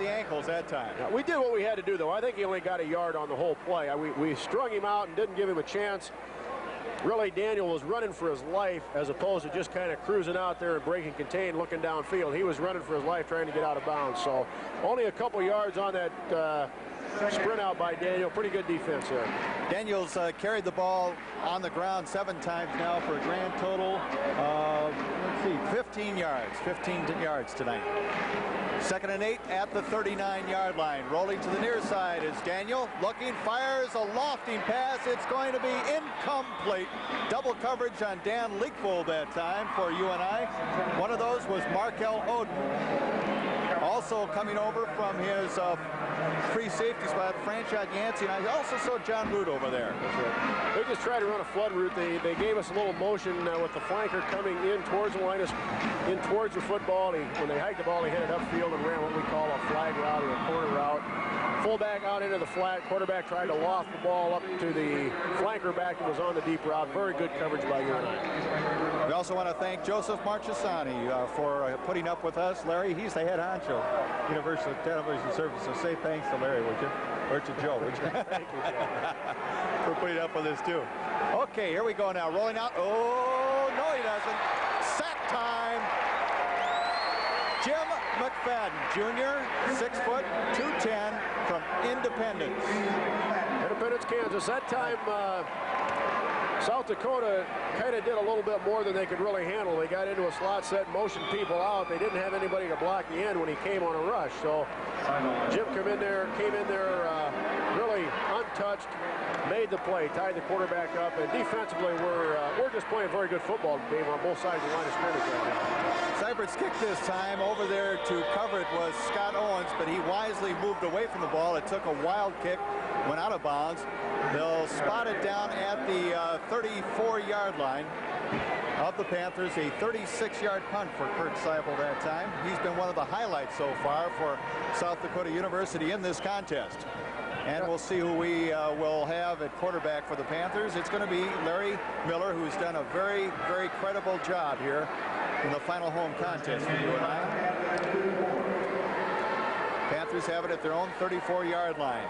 the ankles that time. Yeah, we did what we had to do, though. I think he only got a yard on the whole play. We strung him out and didn't give him a chance. Really, Daniel was running for his life as opposed to just kind of cruising out there and breaking contain, looking downfield. He was running for his life, trying to get out of bounds. So only a couple yards on that sprint out by Daniel. Pretty good defense there. Daniels carried the ball on the ground 7 times now for a grand total of, let's see, 15 yards. 15 yards tonight. 2nd and 8 at the 39-yard line. Rolling to the near side is Daniel. Looking, fires a lofting pass. It's going to be incomplete. Double coverage on Dan Leakvold that time for UNI. One of those was Markel Oden. Also coming over from his free safety spot, Franchot Yancey, and I also saw John Root over there. They just tried to run a flood route. They gave us a little motion with the flanker coming in towards the line, in towards the football. When they hiked the ball, he headed upfield and ran what we call a flag route or a corner route. Fullback out into the flat. Quarterback tried to loft the ball up to the flanker back that was on the deep route. Very good coverage by UNI. We also want to thank Joseph Marchesani for putting up with us. Larry, he's the head honcho, Universal Television Service. So say thanks to Larry, would you? Or to Joe, would you? Thank you, Joe. For putting up with us, too. Okay, here we go now. Rolling out. Oh, no, he doesn't. Sack time. Jim McFadden, Jr., 6 foot, 210 from Independence. Independence, Kansas. That time, South Dakota kind of did a little bit more than they could really handle. They got into a slot set, motioned people out. They didn't have anybody to block the end when he came on a rush. So Jim came in there really untouched, made the play, tied the quarterback up, and defensively we're just playing very good football game on both sides of the line of scrimmage right now. Cybert's kick this time over there to cover it was Scott Owens, but he wisely moved away from the ball. It took a wild kick, went out of bounds. They'll spot it down at the 34-yard line of the Panthers. A 36-yard punt for Kurt Seibel that time. He's been one of the highlights so far for South Dakota University in this contest. And we'll see who we will have at quarterback for the Panthers. It's going to be Larry Miller, who's done a very, very credible job here in the final home contest for UNI. Panthers have it at their own 34-yard line.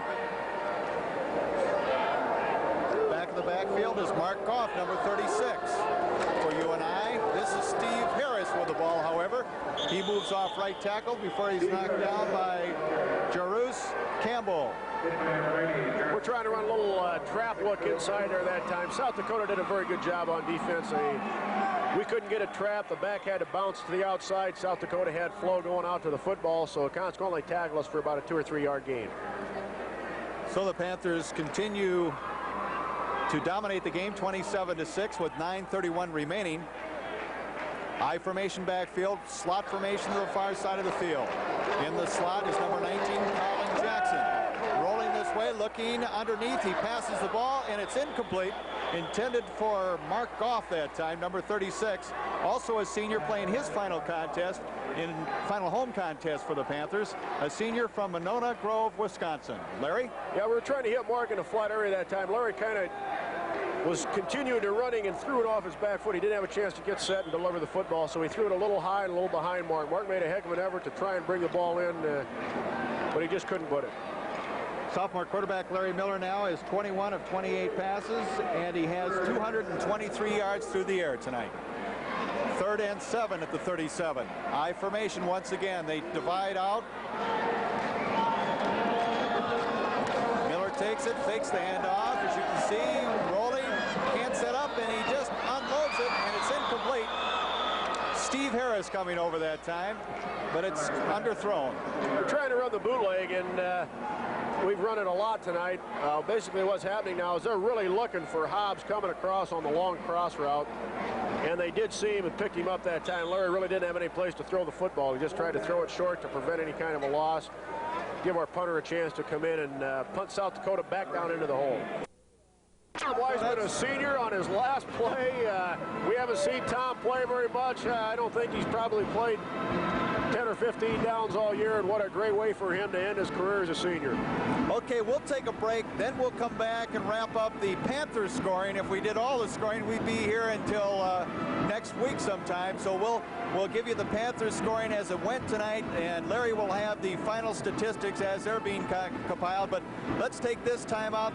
Back of the backfield is Mark Goff, number 36 for UNI. This is Steve Harris with the ball, however. He moves off right tackle before he's knocked down by Jarus Campbell. We're trying to run a little trap look inside there that time. South Dakota did a very good job on defense. We couldn't get a trap. The back had to bounce to the outside. South Dakota had flow going out to the football, so consequently tackled us for about a 2 or 3 yard gain. So the Panthers continue to dominate the game 27-6 with 9:31 remaining. I formation backfield, slot formation to the far side of the field. In the slot is number 19, Colin Jackson. Rolling this way, looking underneath, he passes the ball, and it's incomplete. Intended for Mark Goff that time, number 36. Also a senior playing his final contest, final home contest for the Panthers. A senior from Monona Grove, Wisconsin. Larry? Yeah, we were trying to hit Mark in the flat area that time. Larry kind of was continuing to running and threw it off his back foot. He didn't have a chance to get set and deliver the football, so he threw it a little high and a little behind Mark. Mark made a heck of an effort to try and bring the ball in, but he just couldn't put it. Sophomore quarterback Larry Miller now is 21 of 28 passes, and he has 223 yards through the air tonight. 3rd and 7 at the 37. I formation once again. They divide out. Miller takes it, fakes the handoff. As you can see, rolling, can't set up, and he just unloads it, and it's incomplete. Steve Harris coming over that time, but it's underthrown. We're trying to run the bootleg, and we've run it a lot tonight. Basically what's happening now is they're really looking for Hobbs coming across on the long cross route. And they did see him and picked him up that time. Larry really didn't have any place to throw the football. He just tried to throw it short to prevent any kind of a loss. Give our punter a chance to come in and punt South Dakota back down into the hole. Tom Wiseman, a senior, on his last play. We haven't seen Tom play very much. I don't think he's probably played 10 or 15 downs all year, and what a great way for him to end his career as a senior. Okay, we'll take a break, then we'll come back and wrap up the Panthers scoring. If we did all the scoring, we'd be here until next week sometime. So we'll give you the Panthers scoring as it went tonight, and Larry will have the final statistics as they're being compiled. But let's take this time out.